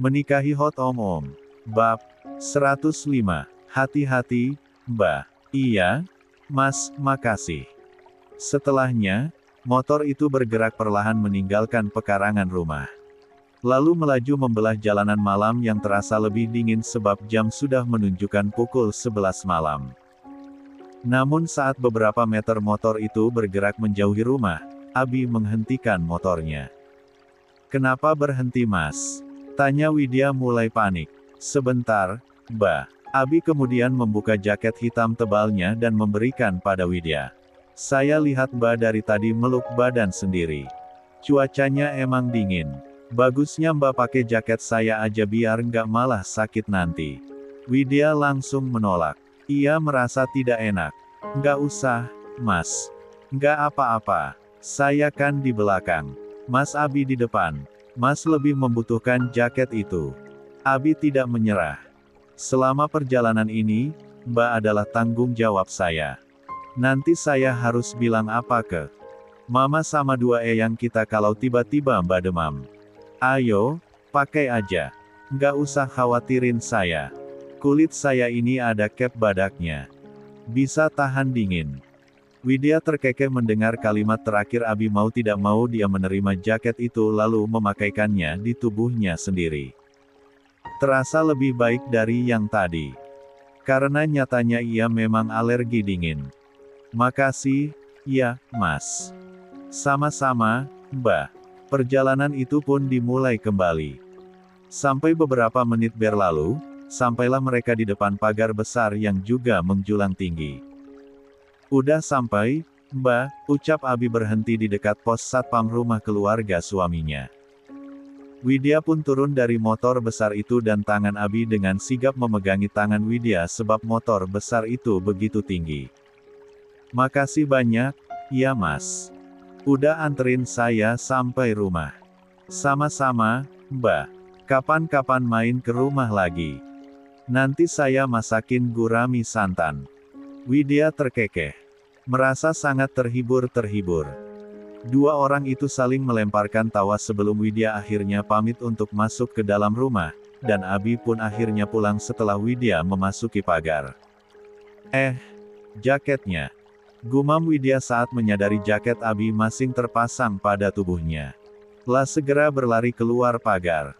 Menikahi Hot Om. Bab 105. Hati-hati, Mbak. Iya, Mas, makasih. Setelahnya, motor itu bergerak perlahan meninggalkan pekarangan rumah. Lalu melaju membelah jalanan malam yang terasa lebih dingin sebab jam sudah menunjukkan pukul 11 malam. Namun saat beberapa meter motor itu bergerak menjauhi rumah, Abi menghentikan motornya. "Kenapa berhenti, Mas?" tanya Widya mulai panik. "Sebentar, Mbak." Abi kemudian membuka jaket hitam tebalnya dan memberikan pada Widya. "Saya lihat Mbak dari tadi meluk badan sendiri. Cuacanya emang dingin. Bagusnya Mbak pakai jaket saya aja biar nggak malah sakit nanti." Widya langsung menolak. Ia merasa tidak enak. "Nggak usah, Mas. Nggak apa-apa. Saya kan di belakang. Mas Abi di depan. Mas lebih membutuhkan jaket itu." Abi tidak menyerah. "Selama perjalanan ini, Mbak adalah tanggung jawab saya. Nanti saya harus bilang apa ke Mama sama dua eyang kita kalau tiba-tiba Mbak demam? Ayo, pakai aja. Nggak usah khawatirin saya. Kulit saya ini ada cap badaknya. Bisa tahan dingin." Widya terkekeh mendengar kalimat terakhir Abi. Mau tidak mau dia menerima jaket itu lalu memakaikannya di tubuhnya sendiri. Terasa lebih baik dari yang tadi. Karena nyatanya ia memang alergi dingin. "Makasih, ya, Mas." "Sama-sama, Mbak." Perjalanan itu pun dimulai kembali. Sampai beberapa menit berlalu, sampailah mereka di depan pagar besar yang juga menjulang tinggi. "Udah sampai, Mbak," ucap Abi berhenti di dekat pos satpam rumah keluarga suaminya. Widya pun turun dari motor besar itu dan tangan Abi dengan sigap memegangi tangan Widya sebab motor besar itu begitu tinggi. "Makasih banyak, ya Mas. Udah anterin saya sampai rumah." "Sama-sama, Mbak. Kapan-kapan main ke rumah lagi. Nanti saya masakin gurami santan." Widya terkekeh. Merasa sangat terhibur. Dua orang itu saling melemparkan tawa sebelum Widya akhirnya pamit untuk masuk ke dalam rumah, dan Abi pun akhirnya pulang setelah Widya memasuki pagar. Jaketnya," gumam Widya saat menyadari jaket Abi masih terpasang pada tubuhnya. Lah segera berlari keluar pagar.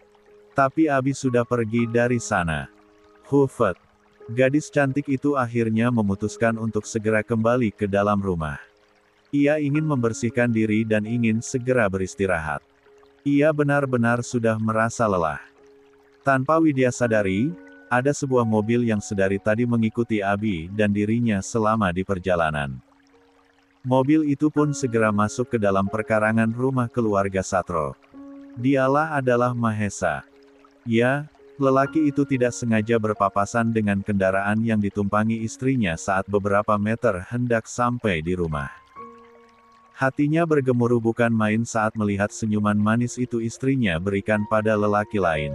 Tapi Abi sudah pergi dari sana. Hufet. Gadis cantik itu akhirnya memutuskan untuk segera kembali ke dalam rumah. Ia ingin membersihkan diri dan ingin segera beristirahat. Ia benar-benar sudah merasa lelah. Tanpa Widya sadari, ada sebuah mobil yang sedari tadi mengikuti Abi dan dirinya selama di perjalanan. Mobil itu pun segera masuk ke dalam perkarangan rumah keluarga Satro. Dialah adalah Mahesa. Ya, lelaki itu tidak sengaja berpapasan dengan kendaraan yang ditumpangi istrinya saat beberapa meter hendak sampai di rumah. Hatinya bergemuruh bukan main saat melihat senyuman manis itu istrinya berikan pada lelaki lain.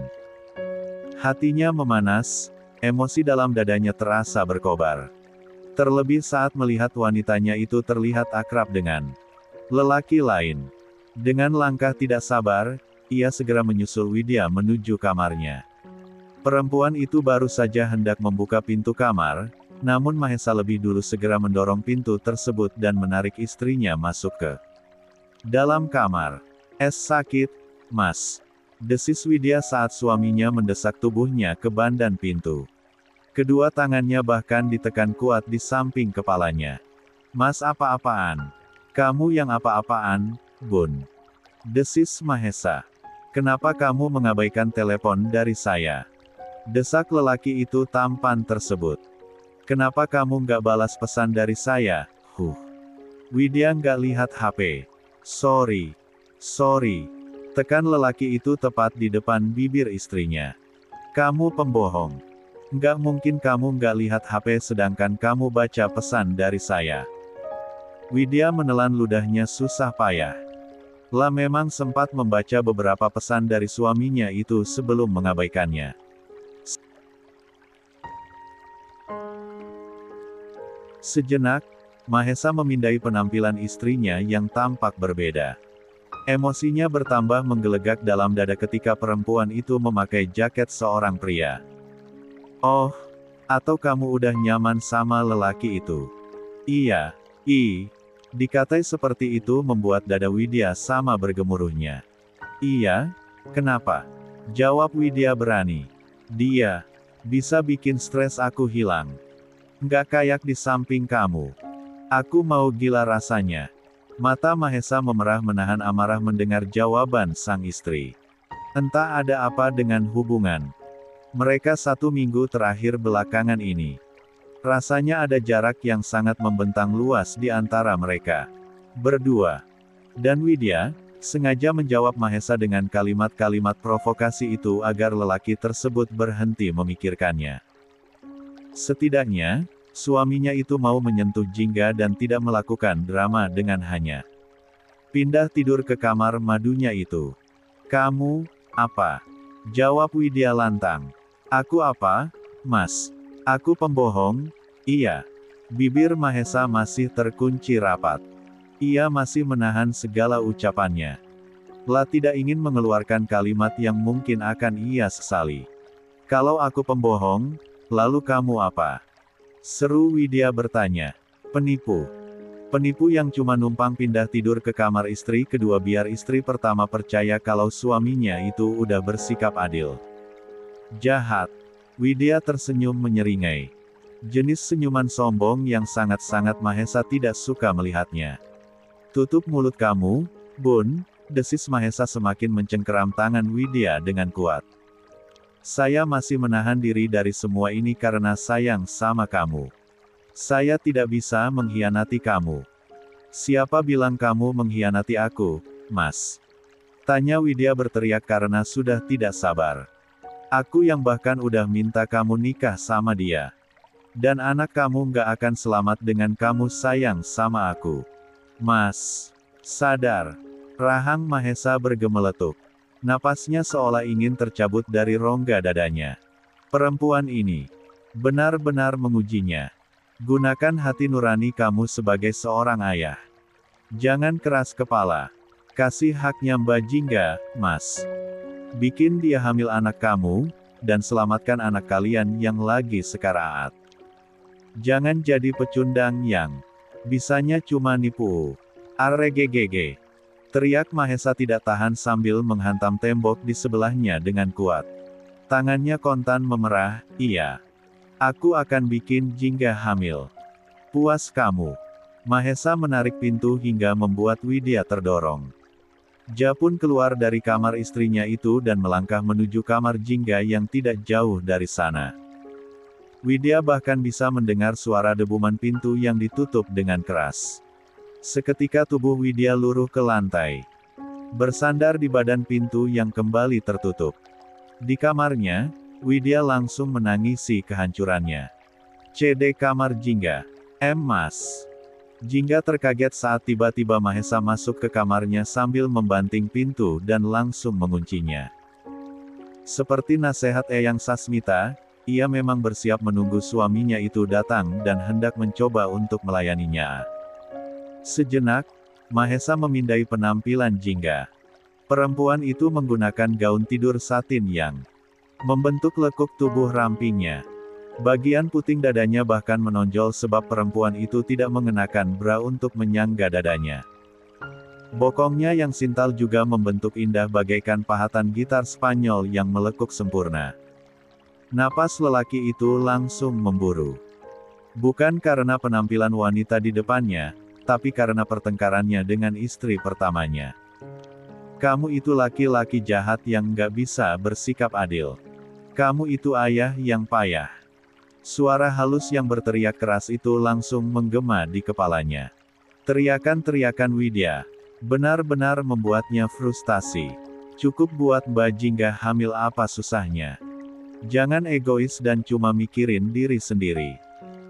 Hatinya memanas, emosi dalam dadanya terasa berkobar. Terlebih saat melihat wanitanya itu terlihat akrab dengan lelaki lain. Dengan langkah tidak sabar, ia segera menyusul Widya menuju kamarnya. Perempuan itu baru saja hendak membuka pintu kamar, namun Mahesa lebih dulu segera mendorong pintu tersebut dan menarik istrinya masuk ke dalam kamar. Sakit, Mas," desis Widya saat suaminya mendesak tubuhnya ke bandan pintu. Kedua tangannya bahkan ditekan kuat di samping kepalanya. "Mas apa-apaan? Kamu yang apa-apaan, Bun?" desis Mahesa. "Kenapa kamu mengabaikan telepon dari saya?" desak lelaki itu tampan tersebut. "Kenapa kamu nggak balas pesan dari saya?" Widya nggak lihat HP. Sorry. Tekan lelaki itu tepat di depan bibir istrinya. "Kamu pembohong. Nggak mungkin kamu nggak lihat HP sedangkan kamu baca pesan dari saya." Widya menelan ludahnya susah payah. Lah memang sempat membaca beberapa pesan dari suaminya itu sebelum mengabaikannya. Sejenak, Mahesa memindai penampilan istrinya yang tampak berbeda. Emosinya bertambah menggelegak dalam dada ketika perempuan itu memakai jaket seorang pria. Oh, atau kamu udah nyaman sama lelaki itu? Iya, dikatai seperti itu membuat dada Widya sama bergemuruhnya. Iya, kenapa? Jawab Widya berani. Dia bisa bikin stres aku hilang. Nggak kayak di samping kamu. Aku mau gila rasanya. Mata Mahesa memerah menahan amarah mendengar jawaban sang istri. Entah ada apa dengan hubungan mereka 1 minggu terakhir belakangan ini. Rasanya ada jarak yang sangat membentang luas di antara mereka berdua. Dan Widya sengaja menjawab Mahesa dengan kalimat-kalimat provokasi itu agar lelaki tersebut berhenti memikirkannya. Setidaknya, suaminya itu mau menyentuh Jingga dan tidak melakukan drama dengan hanya pindah tidur ke kamar madunya itu. Kamu, apa? Jawab Widya lantang. Aku apa, Mas? Aku pembohong? Iya. Bibir Mahesa masih terkunci rapat. Ia masih menahan segala ucapannya. Lah tidak ingin mengeluarkan kalimat yang mungkin akan ia sesali. Kalau aku pembohong, lalu kamu apa? Seru Widya bertanya. Penipu. Penipu yang cuma numpang pindah tidur ke kamar istri kedua biar istri pertama percaya kalau suaminya itu udah bersikap adil. Jahat. Widya tersenyum menyeringai. Jenis senyuman sombong yang sangat-sangat Mahesa tidak suka melihatnya. Tutup mulut kamu, Bun, desis Mahesa semakin mencengkeram tangan Widya dengan kuat. Saya masih menahan diri dari semua ini karena sayang sama kamu. Saya tidak bisa mengkhianati kamu. Siapa bilang kamu mengkhianati aku, Mas? Tanya Widya berteriak karena sudah tidak sabar. Aku yang bahkan udah minta kamu nikah sama dia. Dan anak kamu nggak akan selamat dengan kamu sayang sama aku. Mas, sadar. Rahang Mahesa bergemeletuk. Napasnya seolah ingin tercabut dari rongga dadanya. Perempuan ini benar-benar mengujinya. Gunakan hati nurani kamu sebagai seorang ayah. Jangan keras kepala. Kasih haknya Mbak Jingga, Mas. Bikin dia hamil anak kamu, dan selamatkan anak kalian yang lagi sekaraat. Jangan jadi pecundang yang bisanya cuma nipu. Arregegege. Teriak Mahesa tidak tahan sambil menghantam tembok di sebelahnya dengan kuat. Tangannya kontan memerah, iya. Aku akan bikin Jingga hamil. Puas kamu. Mahesa menarik pintu hingga membuat Widya terdorong. Japun keluar dari kamar istrinya itu dan melangkah menuju kamar Jingga yang tidak jauh dari sana. Widya bahkan bisa mendengar suara debuman pintu yang ditutup dengan keras. Seketika tubuh Widya luruh ke lantai. Bersandar di badan pintu yang kembali tertutup. Di kamarnya, Widya langsung menangisi kehancurannya. CD kamar Jingga. Mas. Jingga terkaget saat tiba-tiba Mahesa masuk ke kamarnya sambil membanting pintu dan langsung menguncinya. Seperti nasihat Eyang Sasmita, ia memang bersiap menunggu suaminya itu datang dan hendak mencoba untuk melayaninya. Sejenak, Mahesa memindai penampilan Jingga. Perempuan itu menggunakan gaun tidur satin yang membentuk lekuk tubuh rampingnya. Bagian puting dadanya bahkan menonjol sebab perempuan itu tidak mengenakan bra untuk menyangga dadanya. Bokongnya yang sintal juga membentuk indah bagaikan pahatan gitar Spanyol yang melekuk sempurna. Napas lelaki itu langsung memburu. Bukan karena penampilan wanita di depannya, tapi karena pertengkarannya dengan istri pertamanya. Kamu itu laki-laki jahat yang nggak bisa bersikap adil. Kamu itu ayah yang payah. Suara halus yang berteriak keras itu langsung menggema di kepalanya. Teriakan-teriakan Widya benar-benar membuatnya frustasi. Cukup buat Mbak Jingga hamil apa susahnya. Jangan egois dan cuma mikirin diri sendiri.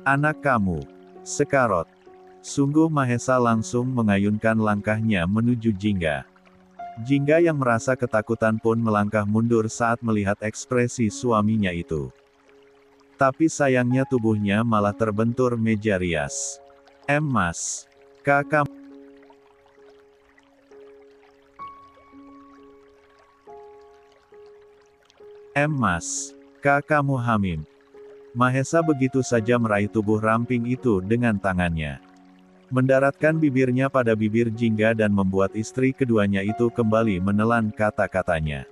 Anak kamu, Sekarot. Sungguh Mahesa langsung mengayunkan langkahnya menuju Jingga. Jingga yang merasa ketakutan pun melangkah mundur saat melihat ekspresi suaminya itu. Tapi sayangnya tubuhnya malah terbentur meja rias. Mas. Kakak. Mas, kamu hamil. Mahesa begitu saja meraih tubuh ramping itu dengan tangannya. Mendaratkan bibirnya pada bibir Jingga dan membuat istri keduanya itu kembali menelan kata-katanya.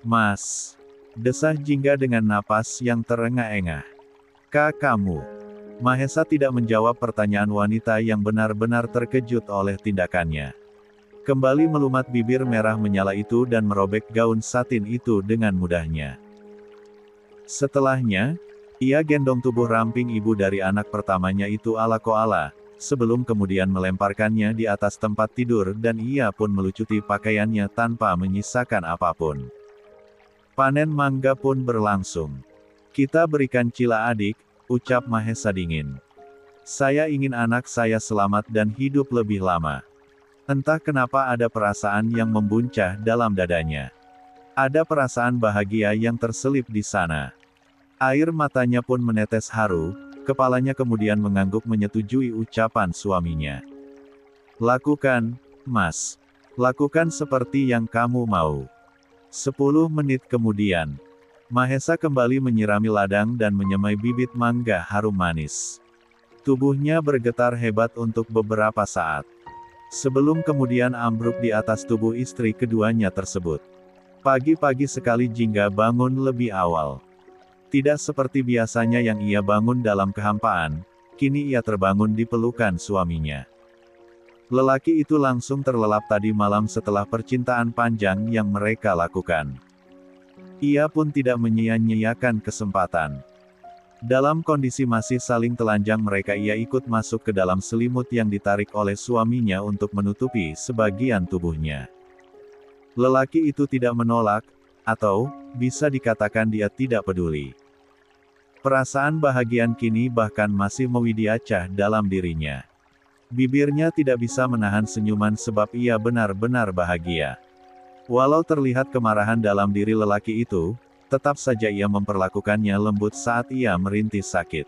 Mas. Desah Jingga dengan napas yang terengah-engah. Kamu. Mahesa tidak menjawab pertanyaan wanita yang benar-benar terkejut oleh tindakannya. Kembali melumat bibir merah menyala itu dan merobek gaun satin itu dengan mudahnya. Setelahnya, ia gendong tubuh ramping ibu dari anak pertamanya itu ala koala, sebelum kemudian melemparkannya di atas tempat tidur dan ia pun melucuti pakaiannya tanpa menyisakan apapun. Panen mangga pun berlangsung. Kita berikan Cila adik, ucap Mahesa dingin. Saya ingin anak saya selamat dan hidup lebih lama. Entah kenapa ada perasaan yang membuncah dalam dadanya. Ada perasaan bahagia yang terselip di sana. Air matanya pun menetes haru, kepalanya kemudian mengangguk menyetujui ucapan suaminya. Lakukan, Mas. Lakukan seperti yang kamu mau. 10 menit kemudian, Mahesa kembali menyirami ladang dan menyemai bibit mangga harum manis. Tubuhnya bergetar hebat untuk beberapa saat. Sebelum kemudian ambruk di atas tubuh istri keduanya tersebut. Pagi-pagi sekali Jingga bangun lebih awal. Tidak seperti biasanya yang ia bangun dalam kehampaan, kini ia terbangun di pelukan suaminya. Lelaki itu langsung terlelap tadi malam setelah percintaan panjang yang mereka lakukan. Ia pun tidak menyia-nyiakan kesempatan. Dalam kondisi masih saling telanjang mereka ia ikut masuk ke dalam selimut yang ditarik oleh suaminya untuk menutupi sebagian tubuhnya. Lelaki itu tidak menolak, atau, bisa dikatakan dia tidak peduli. Perasaan bahagian kini bahkan masih mewidiacah dalam dirinya. Bibirnya tidak bisa menahan senyuman sebab ia benar-benar bahagia. Walau terlihat kemarahan dalam diri lelaki itu, tetap saja ia memperlakukannya lembut saat ia merintih sakit.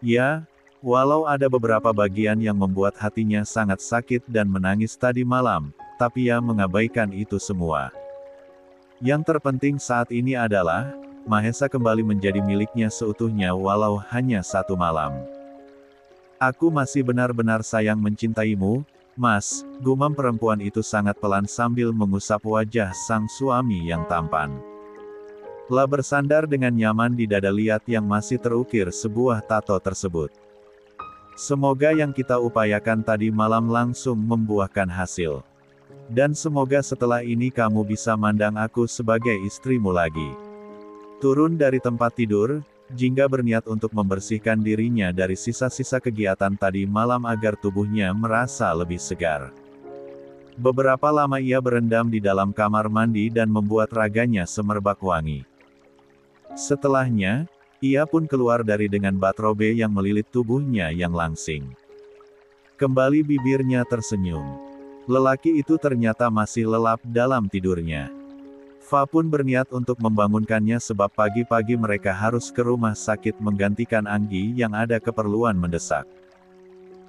Ya, walau ada beberapa bagian yang membuat hatinya sangat sakit dan menangis tadi malam, tapi ia mengabaikan itu semua. Yang terpenting saat ini adalah, Mahesa kembali menjadi miliknya seutuhnya walau hanya 1 malam. Aku masih benar-benar sayang mencintaimu, Mas, gumam perempuan itu sangat pelan sambil mengusap wajah sang suami yang tampan. La bersandar dengan nyaman di dada liat yang masih terukir sebuah tato tersebut. Semoga yang kita upayakan tadi malam langsung membuahkan hasil. Dan semoga setelah ini kamu bisa mandang aku sebagai istrimu lagi. Turun dari tempat tidur, Jingga berniat untuk membersihkan dirinya dari sisa-sisa kegiatan tadi malam agar tubuhnya merasa lebih segar. Beberapa lama ia berendam di dalam kamar mandi dan membuat raganya semerbak wangi. Setelahnya, ia pun keluar dari dengan batrobe yang melilit tubuhnya yang langsing. Kembali bibirnya tersenyum. Lelaki itu ternyata masih lelap dalam tidurnya. Fa pun berniat untuk membangunkannya sebab pagi-pagi mereka harus ke rumah sakit menggantikan Anggi yang ada keperluan mendesak.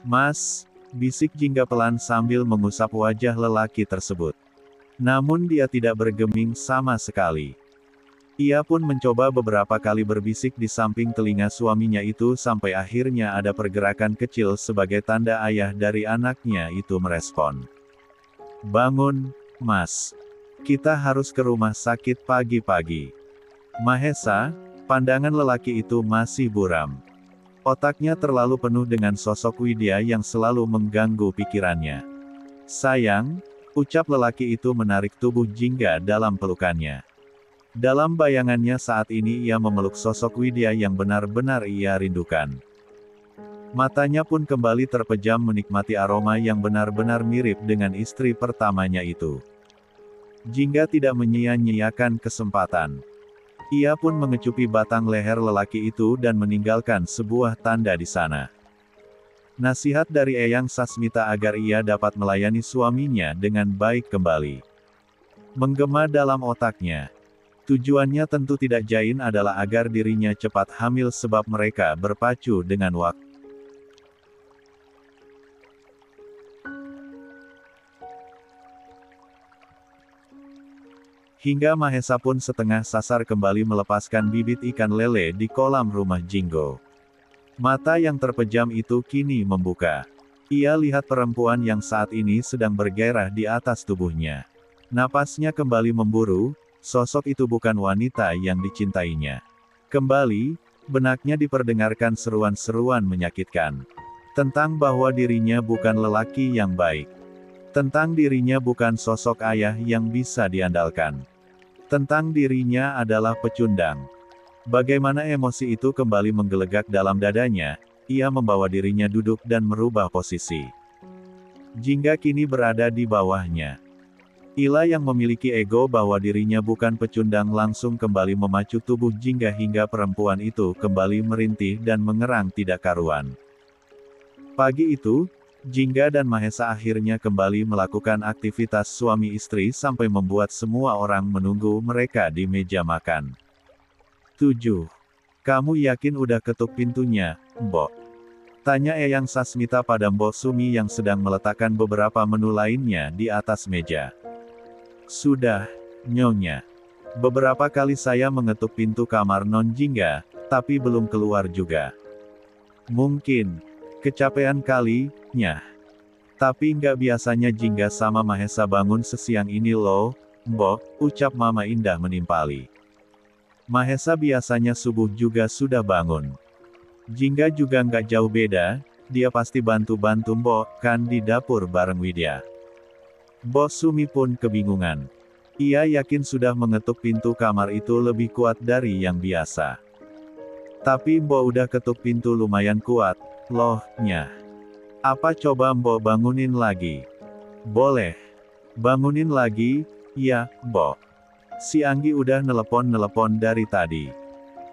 Mas, bisik Jingga pelan sambil mengusap wajah lelaki tersebut. Namun dia tidak bergeming sama sekali. Ia pun mencoba beberapa kali berbisik di samping telinga suaminya itu sampai akhirnya ada pergerakan kecil sebagai tanda ayah dari anaknya itu merespon. Bangun, Mas. Kita harus ke rumah sakit pagi-pagi. Mahesa, pandangan lelaki itu masih buram. Otaknya terlalu penuh dengan sosok Widya yang selalu mengganggu pikirannya. Sayang, ucap lelaki itu menarik tubuh Jingga dalam pelukannya. Dalam bayangannya saat ini ia memeluk sosok Widya yang benar-benar ia rindukan. Matanya pun kembali terpejam menikmati aroma yang benar-benar mirip dengan istri pertamanya itu. Jingga tidak menyia-nyiakan kesempatan. Ia pun mengecupi batang leher lelaki itu dan meninggalkan sebuah tanda di sana. Nasihat dari Eyang Sasmita agar ia dapat melayani suaminya dengan baik kembali. Menggema dalam otaknya. Tujuannya tentu tidak jain adalah agar dirinya cepat hamil sebab mereka berpacu dengan waktu. Hingga Mahesa pun setengah sasar kembali melepaskan bibit ikan lele di kolam rumah Jinggo. Mata yang terpejam itu kini membuka. Ia lihat perempuan yang saat ini sedang bergairah di atas tubuhnya. Napasnya kembali memburu, sosok itu bukan wanita yang dicintainya. Kembali, benaknya diperdengarkan seruan-seruan menyakitkan. Tentang bahwa dirinya bukan lelaki yang baik. Tentang dirinya bukan sosok ayah yang bisa diandalkan. Tentang dirinya adalah pecundang. Bagaimana emosi itu kembali menggelegak dalam dadanya, ia membawa dirinya duduk dan merubah posisi. Jingga kini berada di bawahnya. Ila yang memiliki ego bahwa dirinya bukan pecundang langsung kembali memacu tubuh Jingga hingga perempuan itu kembali merintih dan mengerang tidak karuan. Pagi itu, Jingga dan Mahesa akhirnya kembali melakukan aktivitas suami istri sampai membuat semua orang menunggu mereka di meja makan. 7. Kamu yakin udah ketuk pintunya, Mbok? Tanya Eyang Sasmita pada Mbok Sumi yang sedang meletakkan beberapa menu lainnya di atas meja. Sudah, Nyonya. Beberapa kali saya mengetuk pintu kamar Non Jingga, tapi belum keluar juga. Mungkin kecapean kali, Nyah. Tapi nggak biasanya Jingga sama Mahesa bangun sesiang ini loh, Mbok, ucap Mama Indah menimpali. Mahesa biasanya subuh juga sudah bangun. Jingga juga nggak jauh beda, dia pasti bantu-bantu Mbok, kan di dapur bareng Widya. Mbok Sumi pun kebingungan. Ia yakin sudah mengetuk pintu kamar itu lebih kuat dari yang biasa. Tapi Mbok udah ketuk pintu lumayan kuat, loh, Nyah. Apa coba Mbok bangunin lagi? Boleh. Bangunin lagi, ya, Mbok. Si Anggi udah nelepon dari tadi.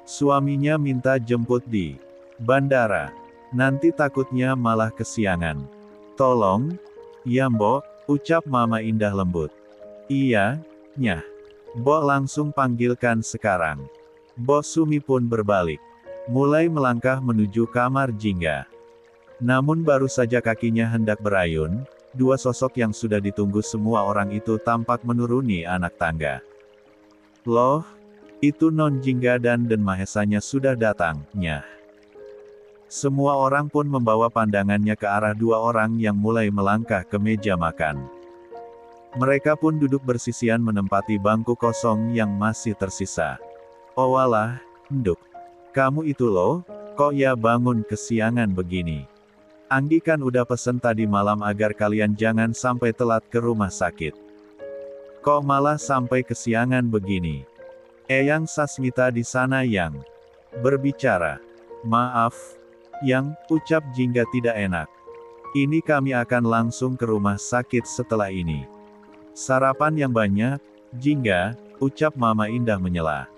Suaminya minta jemput di bandara. Nanti takutnya malah kesiangan. Tolong, ya Mbok, ucap Mama Indah lembut. Iya, Nyah. Mbok langsung panggilkan sekarang. Mbok Sumi pun berbalik. Mulai melangkah menuju kamar Jingga. Namun baru saja kakinya hendak berayun, dua sosok yang sudah ditunggu semua orang itu tampak menuruni anak tangga. Loh, itu Non Jingga dan Mahesanya sudah datang, Nyah. Semua orang pun membawa pandangannya ke arah dua orang yang mulai melangkah ke meja makan. Mereka pun duduk bersisian menempati bangku kosong yang masih tersisa. Oh walah, Nduk. Kamu itu loh, kok ya bangun kesiangan begini? Anggi kan udah pesen tadi malam agar kalian jangan sampai telat ke rumah sakit. Kok malah sampai kesiangan begini? Eyang Sasmita di sana yang berbicara. Maaf, Yang, ucap Jingga tidak enak. Ini kami akan langsung ke rumah sakit setelah ini. Sarapan yang banyak, Jingga, ucap Mama Indah menyela.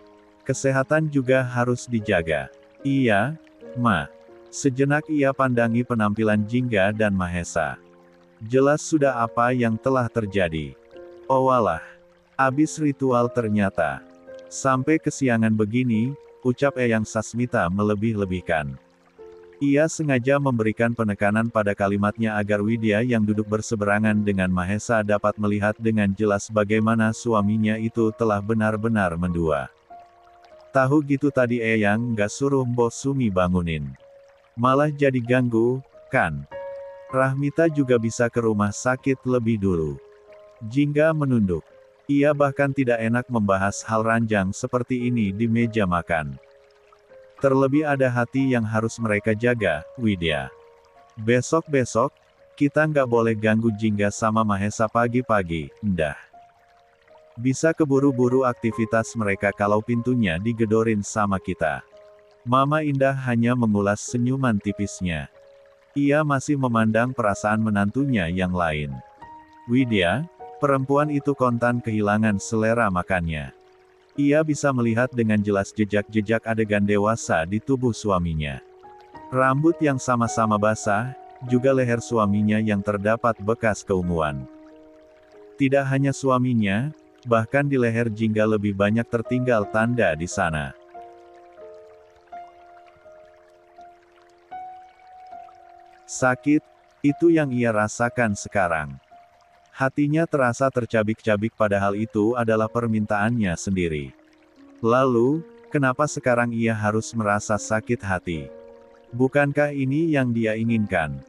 Kesehatan juga harus dijaga. Iya, Ma. Sejenak ia pandangi penampilan Jingga dan Mahesa. Jelas sudah apa yang telah terjadi. Oh walah. Abis ritual ternyata. Sampai kesiangan begini, ucap Eyang Sasmita melebih-lebihkan. Ia sengaja memberikan penekanan pada kalimatnya agar Widya yang duduk berseberangan dengan Mahesa dapat melihat dengan jelas bagaimana suaminya itu telah benar-benar mendua. Tahu gitu tadi Eyang nggak suruh Mbok Sumi bangunin. Malah jadi ganggu, kan? Rahmita juga bisa ke rumah sakit lebih dulu. Jingga menunduk. Ia bahkan tidak enak membahas hal ranjang seperti ini di meja makan. Terlebih ada hati yang harus mereka jaga, Widya. Besok-besok, kita nggak boleh ganggu Jingga sama Mahesa pagi-pagi, ndah. Bisa keburu-buru aktivitas mereka kalau pintunya digedorin sama kita. Mama Indah hanya mengulas senyuman tipisnya. Ia masih memandang perasaan menantunya yang lain. Widya, perempuan itu kontan kehilangan selera makannya. Ia bisa melihat dengan jelas jejak-jejak adegan dewasa di tubuh suaminya. Rambut yang sama-sama basah, juga leher suaminya yang terdapat bekas keunguan. Tidak hanya suaminya, bahkan di leher Jingga lebih banyak tertinggal tanda di sana. Sakit, itu yang ia rasakan sekarang. Hatinya terasa tercabik-cabik padahal itu adalah permintaannya sendiri. Lalu, kenapa sekarang ia harus merasa sakit hati? Bukankah ini yang dia inginkan?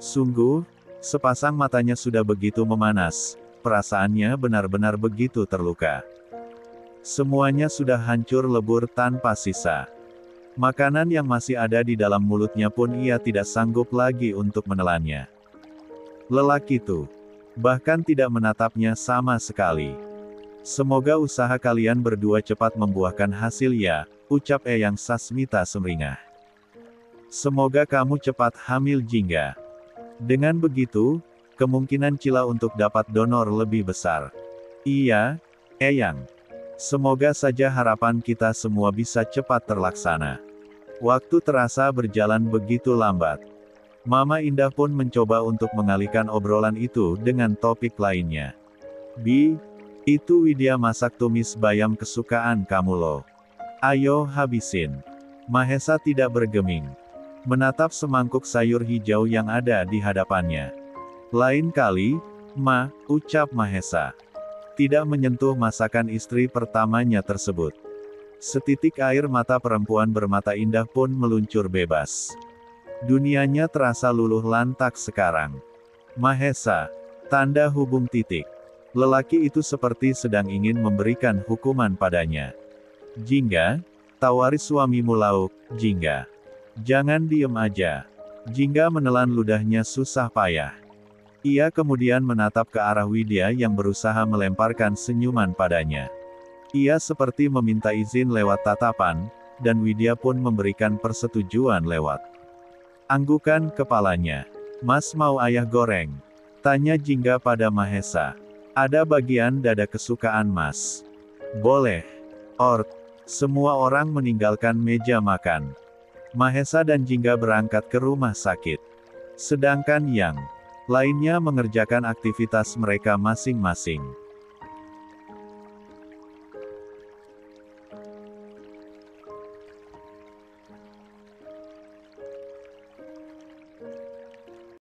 Sungguh, sepasang matanya sudah begitu memanas, perasaannya benar-benar begitu terluka. Semuanya sudah hancur lebur tanpa sisa. Makanan yang masih ada di dalam mulutnya pun ia tidak sanggup lagi untuk menelannya. Lelaki itu bahkan tidak menatapnya sama sekali. Semoga usaha kalian berdua cepat membuahkan hasil ya, ucap Eyang Sasmita sumringah. Semoga kamu cepat hamil Jingga. Dengan begitu, kemungkinan Cila untuk dapat donor lebih besar. Iya, Eyang. Semoga saja harapan kita semua bisa cepat terlaksana. Waktu terasa berjalan begitu lambat. Mama Indah pun mencoba untuk mengalihkan obrolan itu dengan topik lainnya. Bi, itu Widya masak tumis bayam kesukaan kamu loh. Ayo habisin. Mahesa tidak bergeming. Menatap semangkuk sayur hijau yang ada di hadapannya. Lain kali, Ma, ucap Mahesa. Tidak menyentuh masakan istri pertamanya tersebut. Setitik air mata perempuan bermata indah pun meluncur bebas. Dunianya terasa luluh lantak sekarang. Mahesa. Tanda hubung titik. Lelaki itu seperti sedang ingin memberikan hukuman padanya. Jingga, tawari suamimu lauk, Jingga. Jangan diem aja. Jingga menelan ludahnya susah payah. Ia kemudian menatap ke arah Widya yang berusaha melemparkan senyuman padanya. Ia seperti meminta izin lewat tatapan, dan Widya pun memberikan persetujuan lewat anggukan kepalanya. Mas mau ayah goreng? Tanya Jingga pada Mahesa. Ada bagian dada kesukaan Mas. Boleh. Ort. Semua orang meninggalkan meja makan. Mahesa dan Jingga berangkat ke rumah sakit. Sedangkan yang lainnya mengerjakan aktivitas mereka masing-masing.